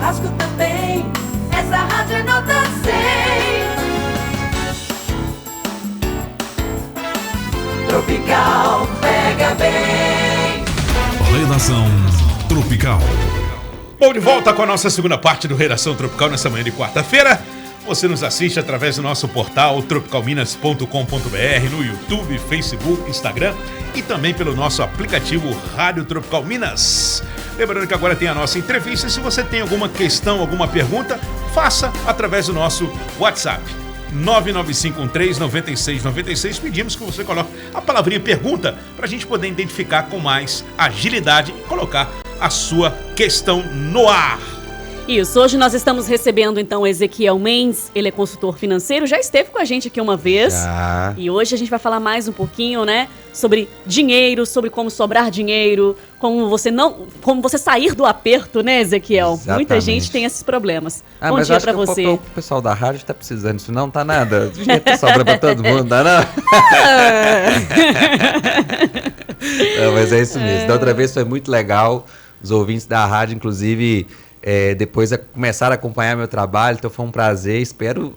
churrasco também. Essa rádio é nota 100. Tropical pega bem. Redação Tropical. Bom, de volta com a nossa segunda parte do Redação Tropical nessa manhã de quarta-feira. Você nos assiste através do nosso portal tropicalminas.com.br, no YouTube, Facebook, Instagram e também pelo nosso aplicativo Rádio Tropical Minas. Lembrando que agora tem a nossa entrevista. Se você tem alguma questão, alguma pergunta, faça através do nosso WhatsApp. 995139696. Pedimos que você coloque a palavrinha pergunta para a gente poder identificar com mais agilidade e colocar a sua questão no ar. Isso, hoje nós estamos recebendo então o Ezequiel Mendes, ele é consultor financeiro, já esteve com a gente aqui uma vez. E hoje a gente vai falar mais um pouquinho, né, sobre dinheiro, sobre como sobrar dinheiro, como você sair do aperto, né, Ezequiel? Exatamente. Muita gente tem esses problemas. Bom dia pra você. O pessoal da rádio tá precisando disso, não tá nada. Dinheiro sobra pra todo mundo, não? Não, mas é isso mesmo. Da outra vez foi muito legal, os ouvintes da rádio, inclusive... depois começaram a acompanhar meu trabalho, então foi um prazer, espero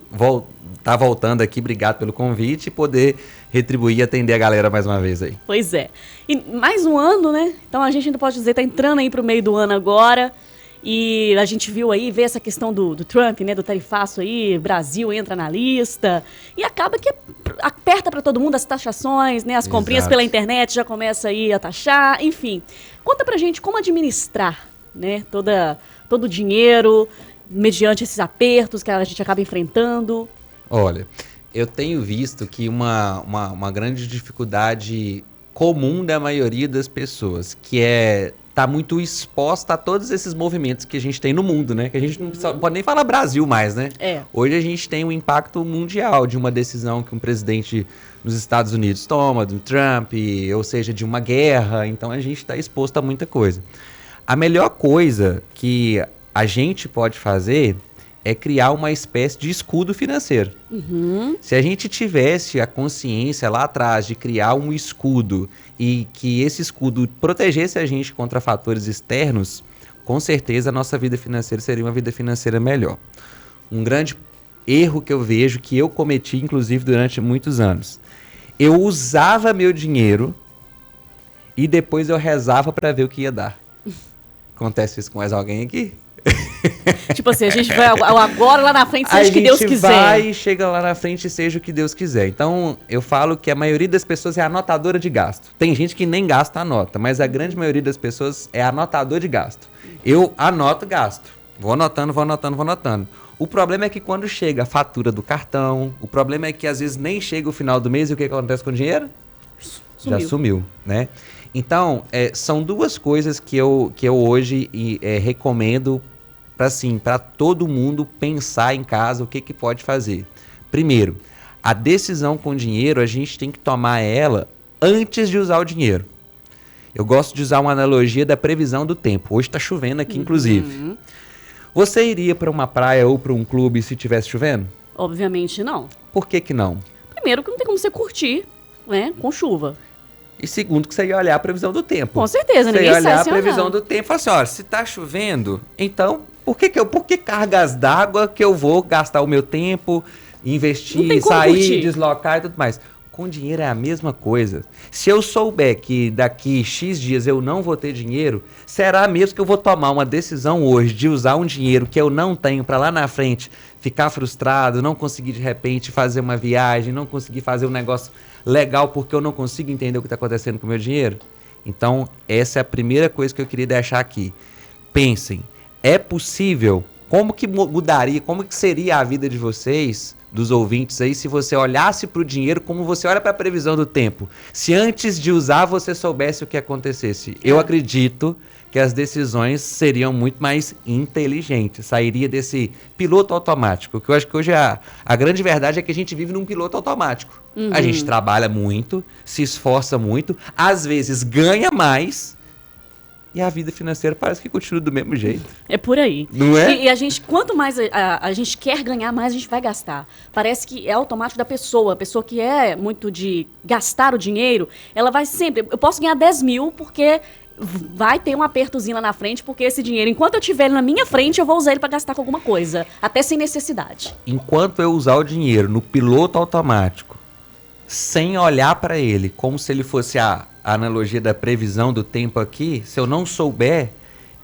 estar voltando aqui, obrigado pelo convite e poder retribuir e atender a galera mais uma vez aí. Pois é, e mais um ano, né, então a gente ainda pode dizer, tá entrando aí pro meio do ano agora, e a gente vê essa questão do Trump, né, do tarifaço aí, Brasil entra na lista, e acaba que aperta para todo mundo as taxações, né, as comprinhas pela internet já começa aí a taxar, enfim. Conta pra gente como administrar, né, todo o dinheiro, mediante esses apertos que a gente acaba enfrentando? Olha, eu tenho visto que uma grande dificuldade comum da maioria das pessoas, que tá muito exposta a todos esses movimentos que a gente tem no mundo, né? Que a gente não pode nem falar Brasil mais, né? Hoje a gente tem um impacto mundial de uma decisão que um presidente nos Estados Unidos toma, do Trump, ou seja, de uma guerra. Então a gente está exposto a muita coisa. A melhor coisa que a gente pode fazer é criar uma espécie de escudo financeiro. Se a gente tivesse a consciência lá atrás de criar um escudo e que esse escudo protegesse a gente contra fatores externos, com certeza a nossa vida financeira seria uma vida financeira melhor. Um grande erro que eu vejo, que eu cometi inclusive durante muitos anos. Eu usava meu dinheiro e depois eu rezava para ver o que ia dar. Acontece isso com mais alguém aqui? Tipo assim, a gente vai agora lá na frente, seja o que Deus quiser. A gente vai e chega lá na frente, seja o que Deus quiser. Então, eu falo que a maioria das pessoas é anotadora de gasto. Tem gente que nem gasta, anota, mas a grande maioria das pessoas é anotador de gasto. Eu anoto gasto. Vou anotando. O problema é que quando chega a fatura do cartão, o problema é que às vezes nem chega o final do mês e o que acontece com o dinheiro? Já sumiu, né? Então, são duas coisas que eu hoje recomendo para todo mundo pensar em casa o que pode fazer. Primeiro, a decisão com dinheiro, a gente tem que tomar ela antes de usar o dinheiro. Eu gosto de usar uma analogia da previsão do tempo. Hoje está chovendo aqui, inclusive. Você iria para uma praia ou para um clube se estivesse chovendo? Obviamente não. Por que não? Primeiro que não tem como você curtir, né, com chuva. E segundo, que você ia olhar a previsão do tempo. Com certeza, ninguém sai sem olhar. Você ia olhar a previsão do tempo e falar assim, olha, se tá chovendo, então, por que cargas d'água que eu vou gastar o meu tempo, investir, sair, deslocar e tudo mais? Com dinheiro é a mesma coisa. Se eu souber que daqui X dias eu não vou ter dinheiro, será mesmo que eu vou tomar uma decisão hoje de usar um dinheiro que eu não tenho para lá na frente ficar frustrado, não conseguir de repente fazer uma viagem, não conseguir fazer um negócio legal porque eu não consigo entender o que está acontecendo com o meu dinheiro? Então, essa é a primeira coisa que eu queria deixar aqui. Pensem, é possível? Como que mudaria, como que seria a vida de vocês, dos ouvintes aí, se você olhasse para o dinheiro como você olha para a previsão do tempo? Se antes de usar você soubesse o que acontecesse. Eu acredito que as decisões seriam muito mais inteligentes. Sairia desse piloto automático. O que eu acho que hoje a grande verdade é que a gente vive num piloto automático. A gente trabalha muito, se esforça muito, às vezes ganha mais, e a vida financeira parece que continua do mesmo jeito. É por aí. Não é? E a gente, quanto mais a gente quer ganhar, mais a gente vai gastar. Parece que é automático da pessoa. A pessoa que é muito de gastar o dinheiro, ela vai sempre... Eu posso ganhar 10 mil porque vai ter um apertozinho lá na frente, porque esse dinheiro, enquanto eu tiver ele na minha frente, eu vou usar ele pra gastar com alguma coisa, até sem necessidade. Enquanto eu usar o dinheiro no piloto automático, sem olhar para ele, como se ele fosse a analogia da previsão do tempo aqui, se eu não souber,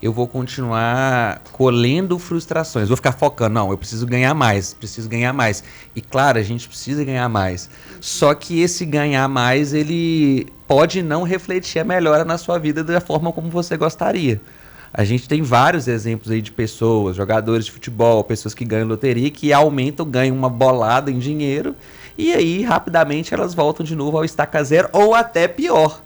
eu vou continuar colhendo frustrações. Vou ficar focando, não, eu preciso ganhar mais. E claro, a gente precisa ganhar mais. Só que esse ganhar mais, ele pode não refletir a melhora na sua vida da forma como você gostaria. A gente tem vários exemplos aí de pessoas, jogadores de futebol, pessoas que ganham loteria, que aumentam, ganham uma bolada em dinheiro, e aí rapidamente elas voltam de novo ao estaca zero, ou até pior.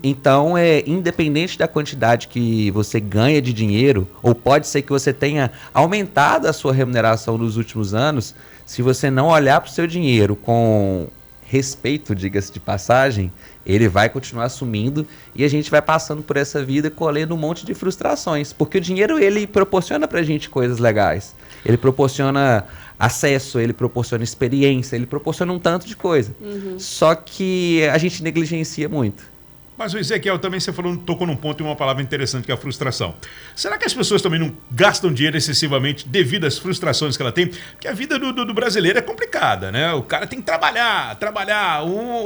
Então, independente da quantidade que você ganha de dinheiro, ou pode ser que você tenha aumentado a sua remuneração nos últimos anos, se você não olhar para o seu dinheiro com respeito, diga-se de passagem, ele vai continuar sumindo e a gente vai passando por essa vida colhendo um monte de frustrações, porque o dinheiro, ele proporciona pra gente coisas legais, ele proporciona acesso, ele proporciona experiência, ele proporciona um tanto de coisa, só que a gente negligencia muito. Mas o Ezequiel, também você tocou num ponto e uma palavra interessante, que é a frustração. Será que as pessoas também não gastam dinheiro excessivamente devido às frustrações que ela tem? Porque a vida do brasileiro é complicada, né? O cara tem que trabalhar,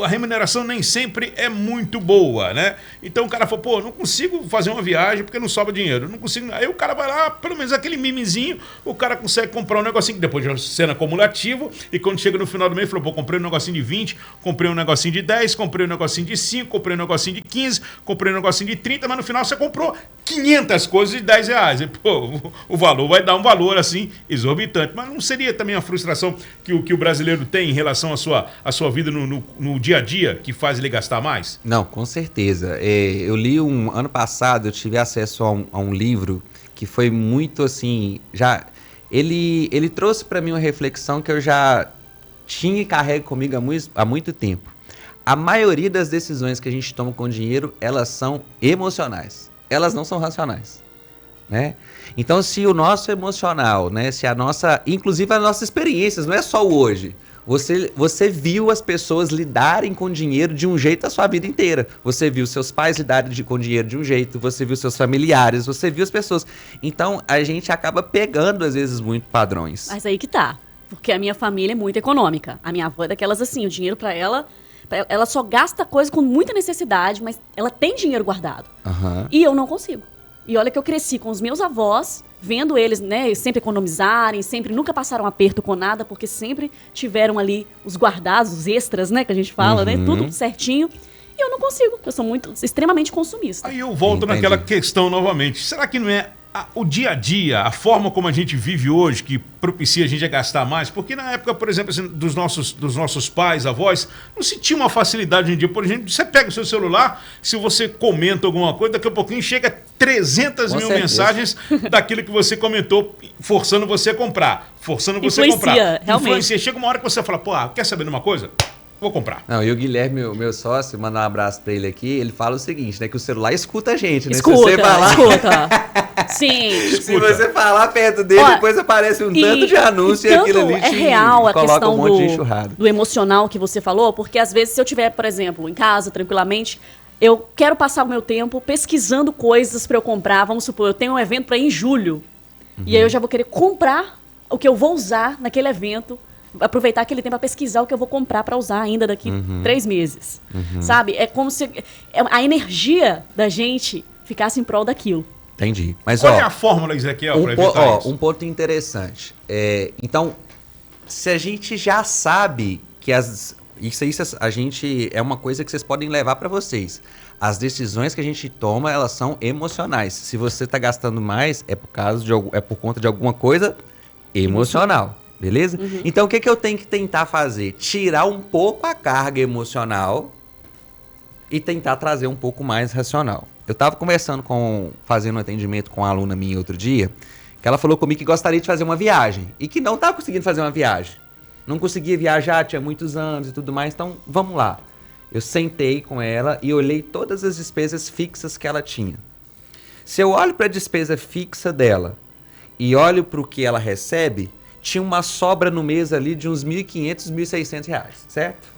a remuneração nem sempre é muito boa, né? Então o cara fala, pô, não consigo fazer uma viagem porque não sobra dinheiro, não consigo. Aí o cara vai lá, pelo menos aquele mimizinho, o cara consegue comprar um negocinho, depois de sendo acumulativo, e quando chega no final do mês, falou, pô, comprei um negocinho de 20, comprei um negocinho de 10, comprei um negocinho de 5, comprei um negocinho de 15, comprei um negocinho de 30, mas no final você comprou 500 coisas de 10 reais. E, pô, o valor vai dar um valor assim exorbitante. Mas não seria também a frustração que o brasileiro tem em relação à sua vida no dia a dia que faz ele gastar mais? Não, com certeza. Eu li ano passado, eu tive acesso a um livro que foi muito assim, ele trouxe para mim uma reflexão que eu já tinha e carrego comigo há muito tempo. A maioria das decisões que a gente toma com dinheiro, elas são emocionais. Elas não são racionais, né? Então, se o nosso emocional, né, inclusive as nossas experiências, não é só o hoje. Você viu as pessoas lidarem com dinheiro de um jeito a sua vida inteira. Você viu seus pais lidarem com dinheiro de um jeito, você viu seus familiares, você viu as pessoas. Então, a gente acaba pegando, às vezes, muito padrões. Mas aí que tá. Porque a minha família é muito econômica. A minha avó é daquelas assim, o dinheiro pra ela só gasta coisa com muita necessidade, mas ela tem dinheiro guardado. E eu não consigo. E olha que eu cresci com os meus avós, vendo eles, né, sempre economizarem, sempre nunca passaram aperto com nada, porque sempre tiveram ali os guardados, os extras, né, que a gente fala, né, tudo certinho. E eu não consigo, eu sou extremamente consumista. Aí eu volto naquela questão novamente. Será que não é o dia a dia, a forma como a gente vive hoje, que propicia a gente a gastar mais? Porque na época, por exemplo, assim, dos nossos pais, avós, não se tinha uma facilidade hoje em dia. Por exemplo, você pega o seu celular, se você comenta alguma coisa, daqui a pouquinho chega 300 mil mensagens daquilo que você comentou, forçando você a comprar. Influencia. Chega uma hora que você fala, pô, quer saber de uma coisa? Vou comprar. Não, e o Guilherme, meu sócio, mandar um abraço pra ele aqui, ele fala o seguinte, né, que o celular escuta a gente, né? Escuta. Sim. Se você falar perto dele, depois aparece tanto de anúncio e aquilo ali é real a questão um monte de enxurrada. Do emocional que você falou, porque às vezes se eu estiver, por exemplo, em casa, tranquilamente, eu quero passar o meu tempo pesquisando coisas pra eu comprar. Vamos supor, eu tenho um evento pra ir em julho, e aí eu já vou querer comprar o que eu vou usar naquele evento, aproveitar aquele tempo para pesquisar o que eu vou comprar para usar ainda daqui 3 meses. Sabe? É como se a energia da gente ficasse em prol daquilo. Entendi. Mas, qual é a fórmula, Ezequiel, para evitar isso? Um ponto interessante. Então, se a gente já sabe que é uma coisa que vocês podem levar para vocês. As decisões que a gente toma, elas são emocionais. Se você está gastando mais, é por conta de alguma coisa emocional. Beleza? Então, o que eu tenho que tentar fazer? Tirar um pouco a carga emocional e tentar trazer um pouco mais racional. Eu estava fazendo um atendimento com uma aluna minha outro dia, que ela falou comigo que gostaria de fazer uma viagem e que não estava conseguindo fazer uma viagem. Não conseguia viajar, tinha muitos anos e tudo mais, então vamos lá. Eu sentei com ela e olhei todas as despesas fixas que ela tinha. Se eu olho para a despesa fixa dela e olho para o que ela recebe, tinha uma sobra no mês ali de uns R$ 1.500, R$ 1.600, certo?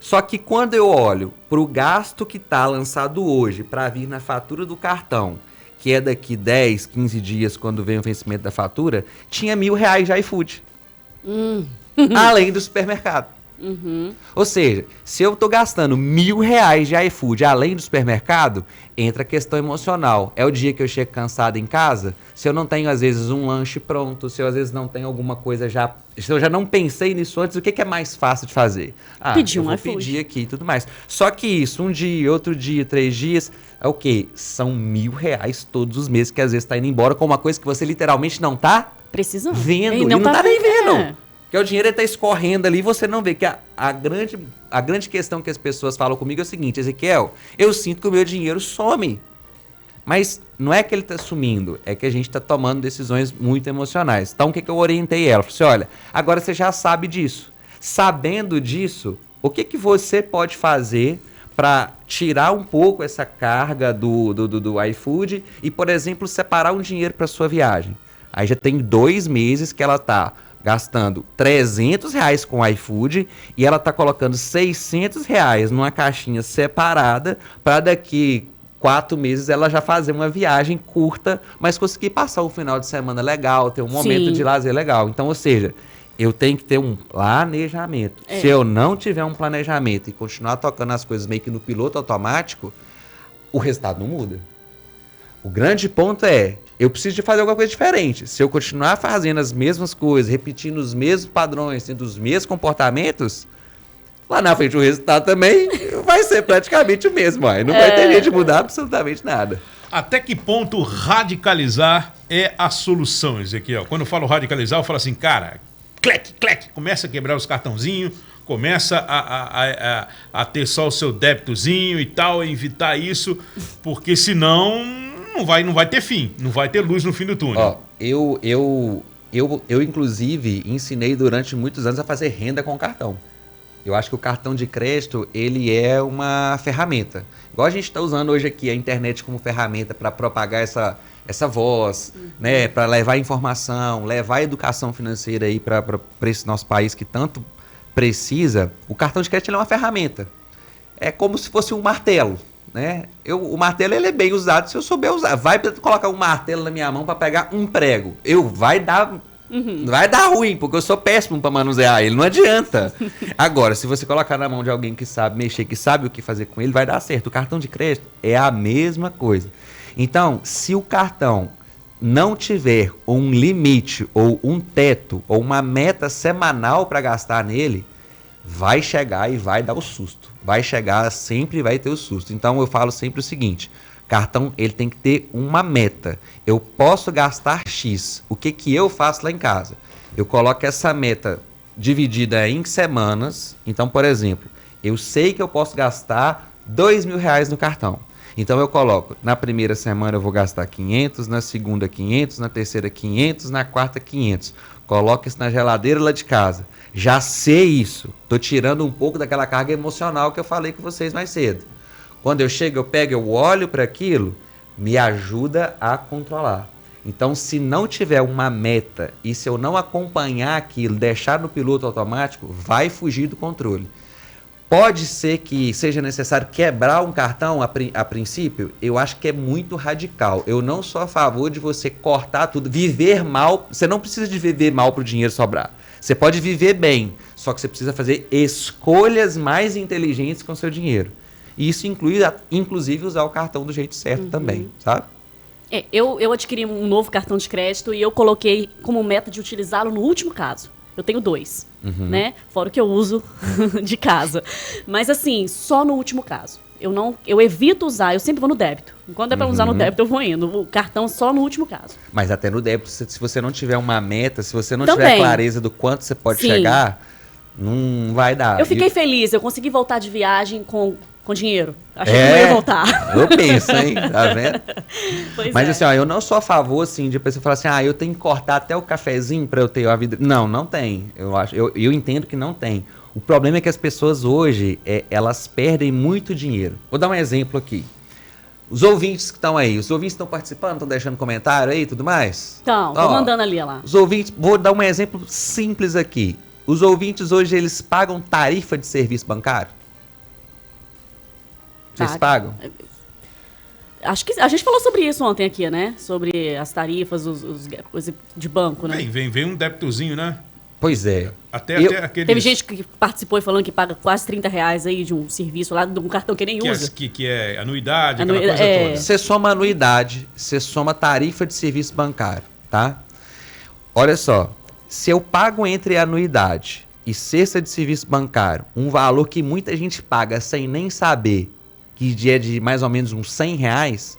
Só que quando eu olho para o gasto que está lançado hoje para vir na fatura do cartão, que é daqui 10, 15 dias, quando vem o vencimento da fatura, tinha R$1.000 de iFood. Além do supermercado. Ou seja, se eu estou gastando R$1.000 de iFood além do supermercado, entra a questão emocional. É o dia que eu chego cansado em casa, se eu não tenho às vezes um lanche pronto, se eu às vezes não tenho alguma coisa já... Se eu já não pensei nisso antes, o que é mais fácil de fazer? Pedir eu um vou iFood. pedir aqui e tudo mais. Só que isso, um dia, outro dia, 3 dias, é o quê? São R$1.000 todos os meses que às vezes está indo embora com uma coisa que você literalmente não está Precisando. vendo. E E não tá nem vendo. É. Porque o dinheiro está escorrendo ali e você não vê. Que a grande questão que as pessoas falam comigo é o seguinte: Ezequiel, eu sinto que o meu dinheiro some. Mas não é que ele está sumindo, é que a gente está tomando decisões muito emocionais. Então o que eu orientei ela? Falei assim, olha, agora você já sabe disso. Sabendo disso, o que você pode fazer para tirar um pouco essa carga do iFood e, por exemplo, separar um dinheiro para sua viagem? Aí já tem 2 meses que ela está gastando R$300 com iFood e ela tá colocando R$600 numa caixinha separada para daqui 4 meses ela já fazer uma viagem curta, mas conseguir passar um final de semana legal, ter um momento de lazer legal. Então, ou seja, eu tenho que ter um planejamento. Se eu não tiver um planejamento e continuar tocando as coisas meio que no piloto automático, o resultado não muda. O grande ponto é, eu preciso de fazer alguma coisa diferente. Se eu continuar fazendo as mesmas coisas, repetindo os mesmos padrões, tendo os mesmos comportamentos, lá na frente o resultado também vai ser praticamente o mesmo. Aí não vai ter jeito de mudar absolutamente nada. Até que ponto radicalizar é a solução, Ezequiel? Quando eu falo radicalizar, eu falo assim, cara, cleque, começa a quebrar os cartãozinhos, começa a ter só o seu débitozinho e tal, evitar isso, porque senão não vai ter fim, não vai ter luz no fim do túnel. Ó, eu inclusive ensinei durante muitos anos a fazer renda com cartão. Eu acho que o cartão de crédito, ele é uma ferramenta. Igual a gente está usando hoje aqui a internet como ferramenta para propagar essa voz, né, para levar informação, levar educação financeira aí para esse nosso país que tanto precisa. O cartão de crédito ele é uma ferramenta. É como se fosse um martelo, né? O martelo ele é bem usado se eu souber usar. Vai colocar um martelo na minha mão para pegar um prego. Vai dar ruim, porque eu sou péssimo para manusear ele, não adianta. Agora, se você colocar na mão de alguém que sabe mexer, que sabe o que fazer com ele, vai dar certo. O cartão de crédito é a mesma coisa. Então, se o cartão não tiver um limite, ou um teto, ou uma meta semanal para gastar nele, vai chegar e vai dar o susto. Vai chegar, sempre vai ter o susto. Então, eu falo sempre o seguinte: cartão, ele tem que ter uma meta. Eu posso gastar X. O que eu faço lá em casa? Eu coloco essa meta dividida em semanas. Então, por exemplo, eu sei que eu posso gastar R$2.000 no cartão. Então, eu coloco, na primeira semana eu vou gastar 500, na segunda 500, na terceira 500, na quarta 500. Coloco isso na geladeira lá de casa. Já sei isso. Estou tirando um pouco daquela carga emocional que eu falei com vocês mais cedo. Quando eu chego, eu pego, eu olho para aquilo, me ajuda a controlar. Então, se não tiver uma meta e se eu não acompanhar aquilo, deixar no piloto automático, vai fugir do controle. Pode ser que seja necessário quebrar um cartão a princípio? Eu acho que é muito radical. Eu não sou a favor de você cortar tudo, viver mal. Você não precisa de viver mal para o dinheiro sobrar. Você pode viver bem, só que você precisa fazer escolhas mais inteligentes com o seu dinheiro. E isso inclui, inclusive, usar o cartão do jeito certo também, sabe? Eu adquiri um novo cartão de crédito e eu coloquei como meta de utilizá-lo no último caso. Eu tenho 2, né? Fora o que eu uso de casa. Mas assim, só no último caso. Eu evito usar, eu sempre vou no débito. Quando é pra usar no débito, eu vou indo. O cartão só no último caso. Mas até no débito, se você não tiver uma meta, se você não Também. tiver clareza do quanto você pode chegar, não vai dar. Eu fiquei feliz, eu consegui voltar de viagem com dinheiro. Achei que não ia voltar. Eu penso, hein? Tá vendo? Pois Mas é. assim, ó, eu não sou a favor, assim, de a pessoa falar assim, eu tenho que cortar até o cafezinho pra eu ter a vida... Não tem. Eu entendo que não tem. O problema é que as pessoas hoje, elas perdem muito dinheiro. Vou dar um exemplo aqui. Os ouvintes que estão aí, os ouvintes estão participando, estão deixando comentário aí e tudo mais? Então, tô mandando ali lá. Os ouvintes, vou dar um exemplo simples aqui. Os ouvintes hoje, eles pagam tarifa de serviço bancário? Vocês pagam? Acho que a gente falou sobre isso ontem aqui, né? Sobre as tarifas, coisa de banco, né? Vem um débitozinho, né? Pois é. Até aqueles... Teve gente que participou e falando que paga quase R$30 aí de um serviço lá, de um cartão que nem usa. Que é anuidade, aquela coisa toda. Você soma anuidade, você soma tarifa de serviço bancário, tá? Olha só, se eu pago entre anuidade e cesta de serviço bancário um valor que muita gente paga sem nem saber, que é de mais ou menos uns R$100,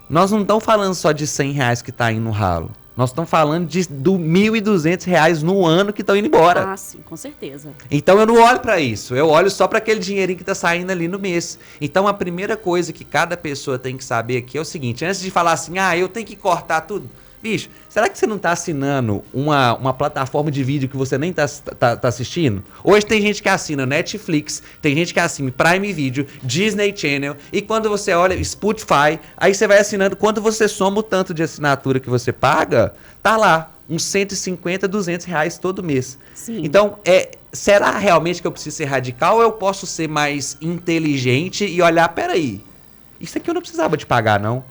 nós não estamos falando só de R$100 que está indo no ralo. Nós estamos falando de R$1.200 no ano que estão indo embora. Ah, sim, com certeza. Então eu não olho para isso, eu olho só para aquele dinheirinho que está saindo ali no mês. Então a primeira coisa que cada pessoa tem que saber aqui é o seguinte, antes de falar assim, eu tenho que cortar tudo. Bicho, será que você não está assinando uma plataforma de vídeo que você nem tá assistindo? Hoje tem gente que assina Netflix, tem gente que assina Prime Video, Disney Channel, e quando você olha Spotify, aí você vai assinando, quando você soma o tanto de assinatura que você paga, tá lá, uns 150, R$200 todo mês. Sim. Então, será realmente que eu preciso ser radical ou eu posso ser mais inteligente e olhar, peraí, isso aqui eu não precisava de pagar, não.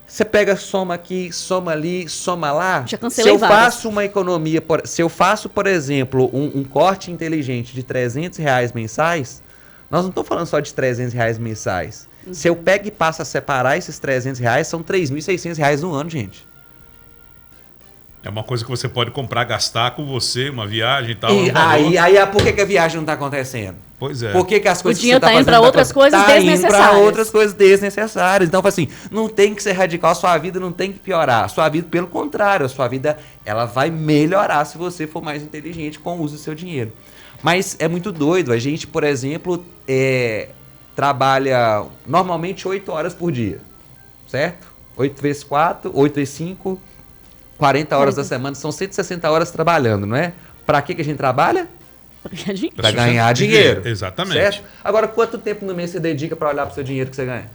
Você pega, soma aqui, soma ali, soma lá. Já cancelei várias. Faço uma economia, se eu faço, por exemplo, um corte inteligente de R$300 mensais, nós não estamos falando só de R$300 mensais. Uhum. Se eu pego e passo a separar esses R$300, são R$3.600 no ano, gente. É uma coisa que você pode comprar, gastar com você, uma viagem e tal. Aí por que a viagem não está acontecendo? Pois é. Por que as coisas o dinheiro está indo para outras coisas desnecessárias. Tá indo para outras coisas desnecessárias. Então, assim, não tem que ser radical, a sua vida não tem que piorar. A sua vida, pelo contrário, a sua vida ela vai melhorar se você for mais inteligente com o uso do seu dinheiro. Mas é muito doido. A gente, por exemplo, trabalha normalmente 8 horas por dia, certo? 8 vezes 4, 8 vezes 5... 40 horas da semana, são 160 horas trabalhando, não é? Para que a gente trabalha? Para ganhar dinheiro. Exatamente. Certo? Agora, quanto tempo no mês você dedica para olhar para o seu dinheiro que você ganha?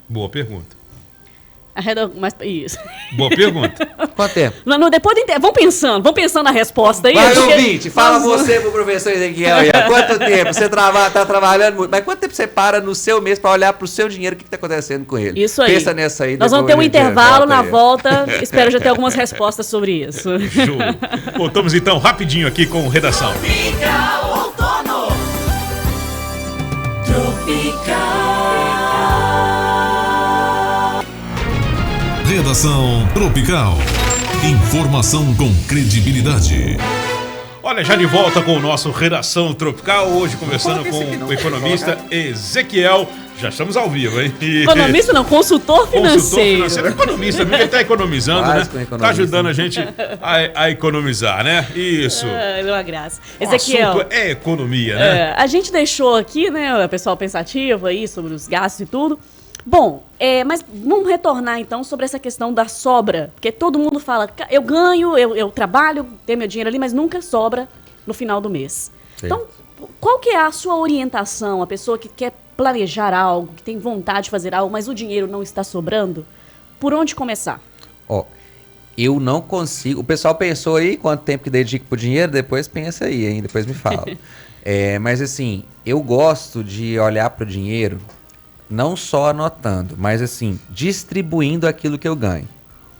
Boa pergunta. Isso. Boa pergunta. Quanto tempo? Depois vamos pensando na resposta aí. Vai, ouvinte, fala você pro professor Ezequiel aí. Quanto tempo você tá trabalhando muito, mas quanto tempo você para no seu mês para olhar pro seu dinheiro, o que tá acontecendo com ele? Isso aí. Pensa nessa aí. Nós vamos ter um intervalo na volta, espero já ter algumas respostas sobre isso. Show. Voltamos então rapidinho aqui com Redação. Tropical Outono. Tropical. Redação Tropical. Informação com credibilidade. Olha, já de volta com o nosso Redação Tropical, hoje conversando com o economista Ezequiel. Já estamos ao vivo, hein? Economista não, consultor financeiro. Economista, ele está economizando, né? Está ajudando a gente a economizar, né? Isso. É uma graça. Ezequiel, o assunto é economia, né? A gente deixou aqui, né, o pessoal pensativo aí sobre os gastos e tudo. Bom, mas vamos retornar então sobre essa questão da sobra, porque todo mundo fala, eu ganho, eu trabalho, tenho meu dinheiro ali, mas nunca sobra no final do mês. Sim. Então, qual que é a sua orientação, a pessoa que quer planejar algo, que tem vontade de fazer algo, mas o dinheiro não está sobrando? Por onde começar? Eu não consigo, o pessoal pensou aí quanto tempo que dedica pro dinheiro, depois pensa aí, hein? Depois me fala. Mas assim, eu gosto de olhar pro dinheiro não só anotando, mas assim, distribuindo aquilo que eu ganho.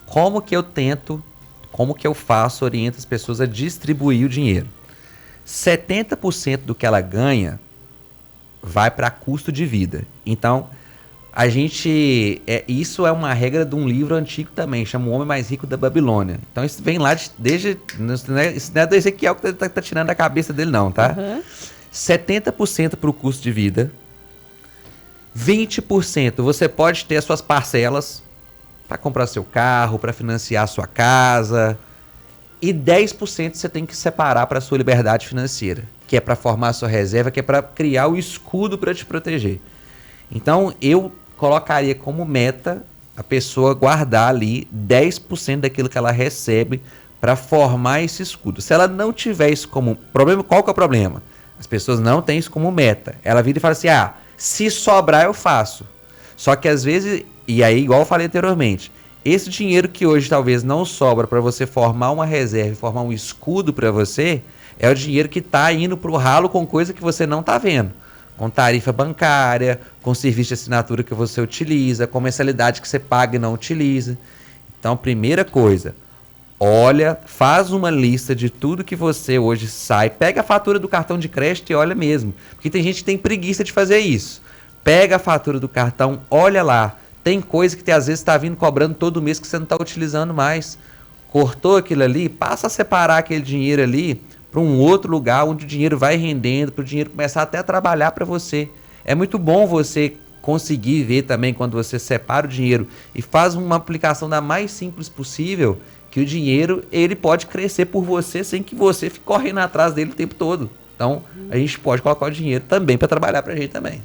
Como que eu faço, oriento as pessoas a distribuir o dinheiro. 70% do que ela ganha vai para custo de vida. Então, isso é uma regra de um livro antigo também, chama O Homem Mais Rico da Babilônia. Então, isso vem lá desde... Isso não é do Ezequiel que tá tirando da cabeça dele não, tá? Uhum. 70% para o custo de vida, 20% você pode ter as suas parcelas para comprar seu carro, para financiar a sua casa, e 10% você tem que separar para a sua liberdade financeira, que é para formar a sua reserva, que é para criar o escudo para te proteger. Então, eu colocaria como meta a pessoa guardar ali 10% daquilo que ela recebe para formar esse escudo. Se ela não tiver isso como problema, qual que é o problema? As pessoas não têm isso como meta. Ela vira e fala assim, se sobrar eu faço. Só que às vezes, e aí igual eu falei anteriormente, esse dinheiro que hoje talvez não sobra para você formar uma reserva, formar um escudo para você, é o dinheiro que está indo para o ralo com coisa que você não está vendo. com tarifa bancária, com serviço de assinatura que você utiliza, com mensalidade que você paga e não utiliza. Então, primeira coisa, olha, faz uma lista de tudo que você hoje sai, pega a fatura do cartão de crédito e olha mesmo, porque tem gente que tem preguiça de fazer isso. Pega a fatura do cartão, olha lá, tem coisa que às vezes está vindo cobrando todo mês que você não está utilizando mais. Cortou aquilo ali, passa a separar aquele dinheiro ali para um outro lugar onde o dinheiro vai rendendo, para o dinheiro começar até a trabalhar para você. É muito bom você conseguir ver também quando você separa o dinheiro e faz uma aplicação da mais simples possível, que o dinheiro ele pode crescer por você sem que você fique correndo atrás dele o tempo todo. Então, a gente pode colocar o dinheiro também para trabalhar para a gente também.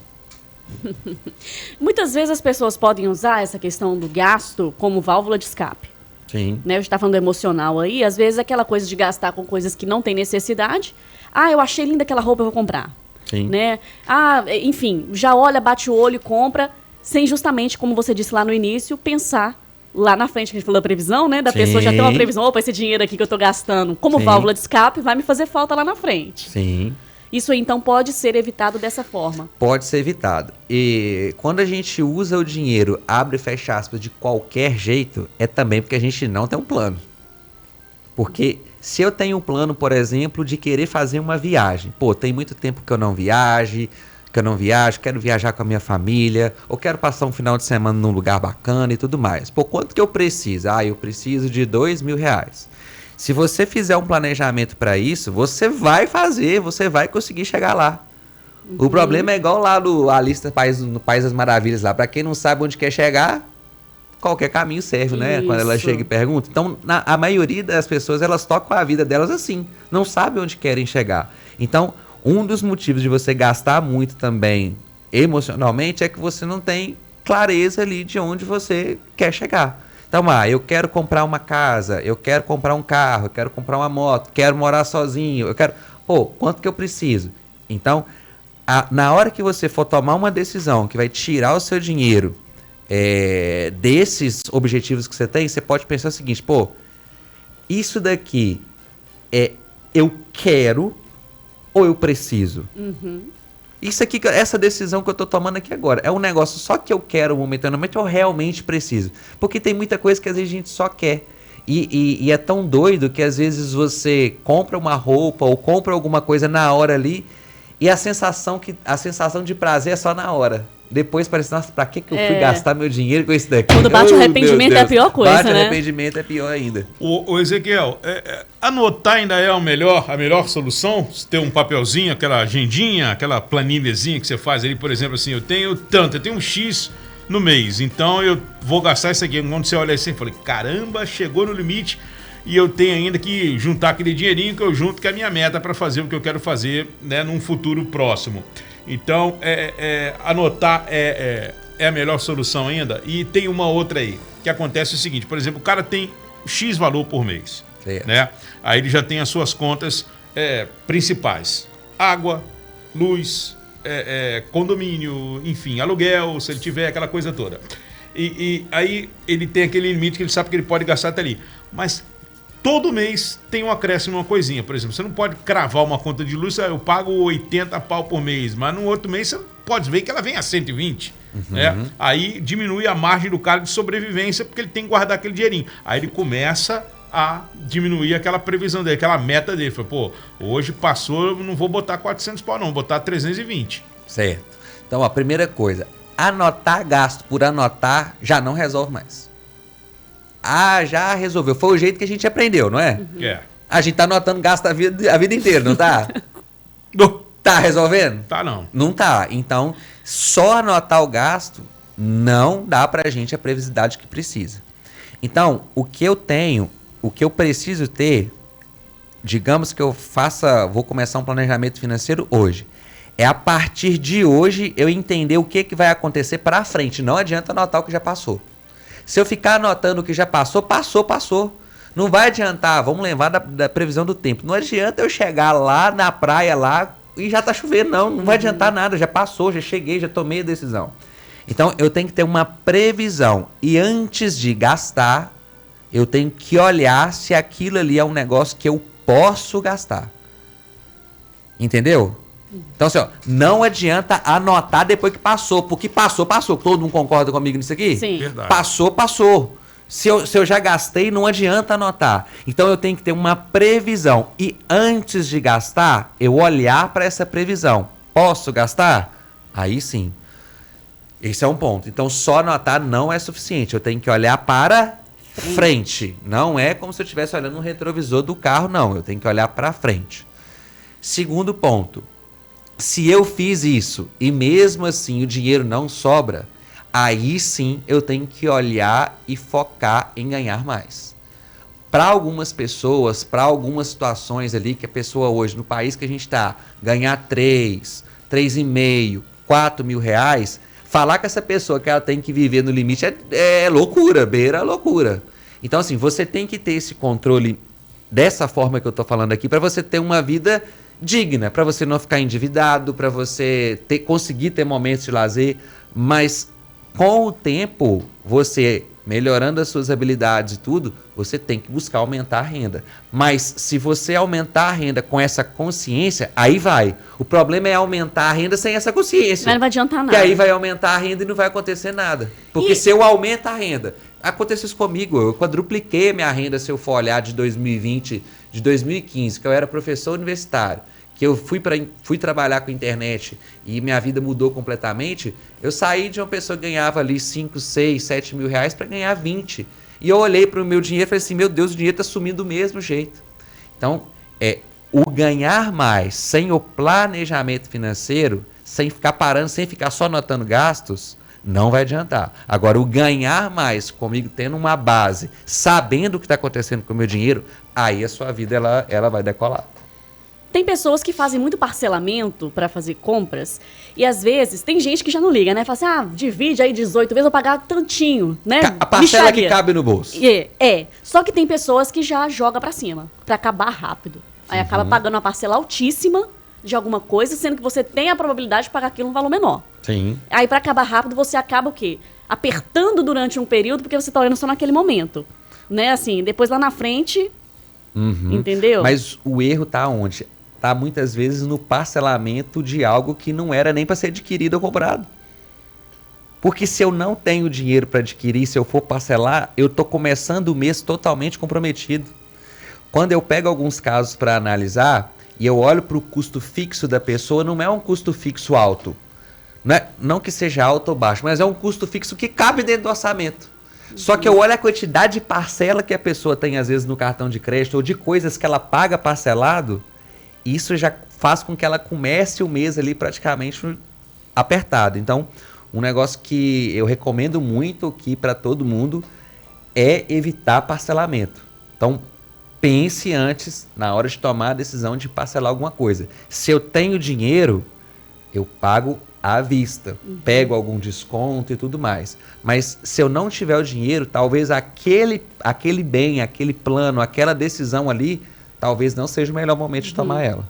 Muitas vezes as pessoas podem usar essa questão do gasto como válvula de escape. Sim. Né? A gente está falando do emocional aí, às vezes aquela coisa de gastar com coisas que não tem necessidade. Ah, eu achei linda aquela roupa, eu vou comprar. Sim. Né? Ah, enfim, já olha, bate o olho e compra, sem justamente, como você disse lá no início, pensar lá na frente, que a gente falou da previsão, né? Da Sim. pessoa já ter uma previsão, opa, esse dinheiro aqui que eu tô gastando como Sim. válvula de escape vai me fazer falta lá na frente. Sim. Isso aí, então, pode ser evitado dessa forma. Pode ser evitado. E quando a gente usa o dinheiro, abre e fecha aspas, de qualquer jeito, é também porque a gente não tem um plano. Porque se eu tenho um plano, por exemplo, de querer fazer uma viagem, pô, tem muito tempo que eu não viajo, quero viajar com a minha família, ou quero passar um final de semana num lugar bacana e tudo mais. Pô, quanto que eu preciso? Ah, eu preciso de R$2.000. Se você fizer um planejamento para isso, você vai fazer, você vai conseguir chegar lá. O problema é igual lá no Alice no País das Maravilhas, lá. Para quem não sabe onde quer chegar, qualquer caminho serve, né? Isso. Quando ela chega e pergunta. Então, a maioria das pessoas, elas tocam a vida delas assim, não sabem onde querem chegar. Então, um dos motivos de você gastar muito também emocionalmente é que você não tem clareza ali de onde você quer chegar. Então, eu quero comprar uma casa, eu quero comprar um carro, eu quero comprar uma moto, quero morar sozinho, eu quero... Pô, quanto que eu preciso? Então, na hora que você for tomar uma decisão que vai tirar o seu dinheiro desses objetivos que você tem, você pode pensar o seguinte, pô, isso daqui eu quero ou eu preciso? Isso aqui, essa decisão que eu tô tomando aqui agora, é um negócio só que eu quero momentaneamente ou realmente preciso? Porque tem muita coisa que às vezes a gente só quer. E é tão doido que às vezes você compra uma roupa ou compra alguma coisa na hora ali e a sensação de prazer é só na hora. Depois parece, nossa, pra que eu fui gastar meu dinheiro com isso daqui? Quando bate o arrependimento é a pior coisa, bate né? o arrependimento é pior ainda. O Ezequiel, anotar ainda é a melhor solução? Você ter um papelzinho, aquela agendinha, aquela planilhazinha que você faz ali, por exemplo, assim, eu tenho um X no mês, então eu vou gastar isso aqui. Quando você olha assim, eu falei, caramba, chegou no limite e eu tenho ainda que juntar aquele dinheirinho que eu junto, que é a minha meta para fazer o que eu quero fazer, né, num futuro próximo. Então, anotar é a melhor solução ainda. E tem uma outra aí, que acontece o seguinte, por exemplo, o cara tem X valor por mês, né? Aí ele já tem as suas contas principais. Água, luz, condomínio, enfim, aluguel, se ele tiver, aquela coisa toda. E aí ele tem aquele limite que ele sabe que ele pode gastar até ali. Mas todo mês tem um acréscimo, uma coisinha. Por exemplo, você não pode cravar uma conta de luz, eu pago 80 pau por mês, mas no outro mês você pode ver que ela vem a 120. Né? Aí diminui a margem do cara de sobrevivência, porque ele tem que guardar aquele dinheirinho. Aí ele começa a diminuir aquela previsão dele, aquela meta dele. Fala, pô, hoje passou, eu não vou botar 400 pau não, vou botar 320. Certo. Então, a primeira coisa, anotar gasto por anotar já não resolve mais. Já resolveu. Foi o jeito que a gente aprendeu, não é? A gente tá anotando gasto a vida inteira, não tá? Tá resolvendo? Tá não. Não tá. Então, só anotar o gasto não dá pra gente a previsibilidade que precisa. Então, o que eu preciso ter, digamos que vou começar um planejamento financeiro hoje. É a partir de hoje eu entender o que vai acontecer pra frente. Não adianta anotar o que já passou. Se eu ficar anotando o que já passou, passou. Não vai adiantar, vamos lembrar da previsão do tempo. Não adianta eu chegar lá na praia lá e já tá chovendo, não vai adiantar nada, já passou, já cheguei, já tomei a decisão. Então eu tenho que ter uma previsão e antes de gastar, eu tenho que olhar se aquilo ali é um negócio que eu posso gastar. Entendeu? Então, assim, ó, não adianta anotar depois que passou, porque passou. Todo mundo concorda comigo nisso aqui? Sim. Verdade. Passou. Se eu já gastei, não adianta anotar. Então, eu tenho que ter uma previsão. E antes de gastar, eu olhar para essa previsão. Posso gastar? Aí sim. Esse é um ponto. Então, só anotar não é suficiente. Eu tenho que olhar para frente. Não é como se eu estivesse olhando no retrovisor do carro, não. Eu tenho que olhar para frente. Segundo ponto. Se eu fiz isso e mesmo assim o dinheiro não sobra, aí sim eu tenho que olhar e focar em ganhar mais. Para algumas pessoas, para algumas situações ali que a pessoa hoje, no país que a gente está, ganhar 3,5, 4 mil reais, falar com essa pessoa que ela tem que viver no limite é loucura, beira a loucura. Então assim, você tem que ter esse controle dessa forma que eu estou falando aqui para você ter uma vida digna, para você não ficar endividado, para você conseguir ter momentos de lazer, mas com o tempo, você melhorando as suas habilidades e tudo, você tem que buscar aumentar a renda. Mas se você aumentar a renda com essa consciência, aí vai. O problema é aumentar a renda sem essa consciência. Mas não vai adiantar nada. Que aí vai aumentar a renda e não vai acontecer nada. Porque se eu aumento a renda, aconteceu isso comigo, eu quadrupliquei a minha renda se eu for olhar de 2020, de 2015, que eu era professor universitário, que eu fui trabalhar com internet e minha vida mudou completamente, eu saí de uma pessoa que ganhava ali 5, 6, 7 mil reais para ganhar 20. E eu olhei para o meu dinheiro e falei assim, meu Deus, o dinheiro está sumindo do mesmo jeito. Então, o ganhar mais sem o planejamento financeiro, sem ficar parando, sem ficar só anotando gastos, não vai adiantar. Agora, o ganhar mais comigo tendo uma base, sabendo o que está acontecendo com o meu dinheiro, aí a sua vida ela vai decolar. Tem pessoas que fazem muito parcelamento para fazer compras e às vezes tem gente que já não liga, né? Fala assim, divide aí 18 vezes, eu vou pagar tantinho, né? A parcela que cabe no bolso. Só que tem pessoas que já jogam para cima, para acabar rápido. Aí acaba pagando uma parcela altíssima de alguma coisa, sendo que você tem a probabilidade de pagar aquilo num valor menor. Sim. Aí para acabar rápido, você acaba o quê? Apertando durante um período, porque você tá olhando só naquele momento. Né? Assim, depois lá na frente, entendeu? Mas o erro tá onde? Tá muitas vezes no parcelamento de algo que não era nem para ser adquirido ou comprado. Porque se eu não tenho dinheiro para adquirir, se eu for parcelar, eu tô começando o mês totalmente comprometido. Quando eu pego alguns casos para analisar e eu olho para o custo fixo da pessoa, não é um custo fixo alto. Não que seja alto ou baixo, mas é um custo fixo que cabe dentro do orçamento. Só que eu olho a quantidade de parcela que a pessoa tem, às vezes, no cartão de crédito ou de coisas que ela paga parcelado, isso já faz com que ela comece o mês ali praticamente apertado. Então, um negócio que eu recomendo muito aqui para todo mundo é evitar parcelamento. Então, pense antes, na hora de tomar a decisão de parcelar alguma coisa. Se eu tenho dinheiro, eu pago à vista, pego algum desconto e tudo mais. Mas se eu não tiver o dinheiro, talvez aquele bem, aquele plano, aquela decisão ali, talvez não seja o melhor momento de tomar ela.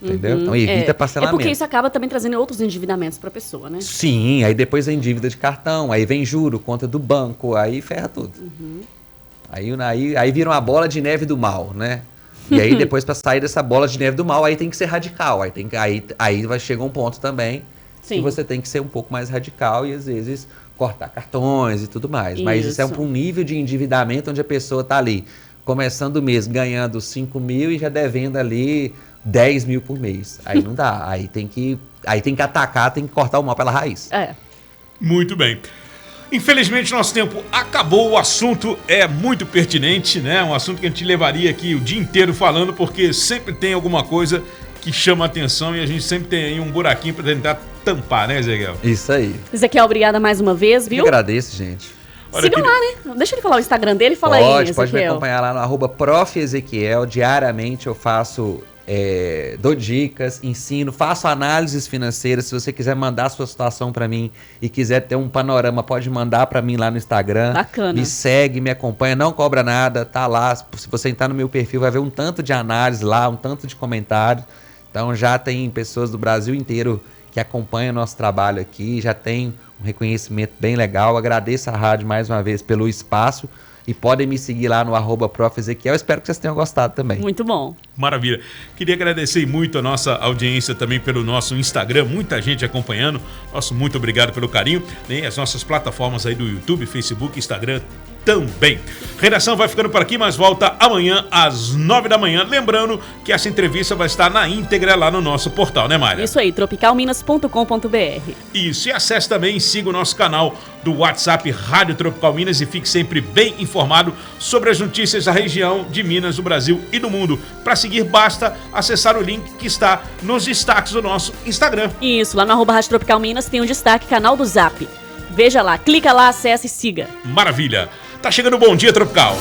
Entendeu? Então evita parcelamento. É porque isso acaba também trazendo outros endividamentos para a pessoa, né? Sim, aí depois vem dívida de cartão, aí vem juro, conta do banco, aí ferra tudo. Aí vira uma bola de neve do mal, né? E aí depois para sair dessa bola de neve do mal, aí tem que ser radical. Aí vai chegar um ponto também que você tem que ser um pouco mais radical e às vezes cortar cartões e tudo mais. Mas isso é um nível de endividamento onde a pessoa está ali, começando o mês ganhando 5 mil e já devendo ali 10 mil por mês. Aí não dá. Aí tem que atacar, tem que cortar o mal pela raiz. Muito bem. Infelizmente, nosso tempo acabou. O assunto é muito pertinente, né? Um assunto que a gente levaria aqui o dia inteiro falando, porque sempre tem alguma coisa que chama atenção e a gente sempre tem aí um buraquinho para tentar tampar, né, Ezequiel? Isso aí. Ezequiel, obrigada mais uma vez, viu? Eu agradeço, gente. Sigam lá, né? Deixa ele falar o Instagram dele, fala aí, Ezequiel. Pode me acompanhar lá no @Prof. Ezequiel. Diariamente eu faço, dou dicas, ensino, faço análises financeiras. Se você quiser mandar a sua situação para mim e quiser ter um panorama, pode mandar para mim lá no Instagram. Bacana. Me segue, me acompanha, não cobra nada, tá lá. Se você entrar no meu perfil, vai ver um tanto de análise lá, um tanto de comentário. Então já tem pessoas do Brasil inteiro que acompanham o nosso trabalho aqui, já tem um reconhecimento bem legal. Agradeço a rádio mais uma vez pelo espaço E podem me seguir lá no @prof.Ezequiel. Espero que vocês tenham gostado também. Muito bom. Maravilha. Queria agradecer muito a nossa audiência também pelo nosso Instagram, muita gente acompanhando. Nosso muito obrigado pelo carinho. E as nossas plataformas aí do YouTube, Facebook, Instagram também. Redação vai ficando por aqui, mas volta amanhã às 9 da manhã. Lembrando que essa entrevista vai estar na íntegra lá no nosso portal, né, Mayra? Isso aí, tropicalminas.com.br. Isso, e acesse também e siga o nosso canal do WhatsApp Rádio Tropical Minas e fique sempre bem informado sobre as notícias da região de Minas, do Brasil e do mundo. Para seguir, basta acessar o link que está nos destaques do nosso Instagram. Isso, lá no Rádio Tropical Minas tem um destaque, canal do Zap. Veja lá, clica lá, acessa e siga. Maravilha. Tá chegando o Bom Dia Tropical.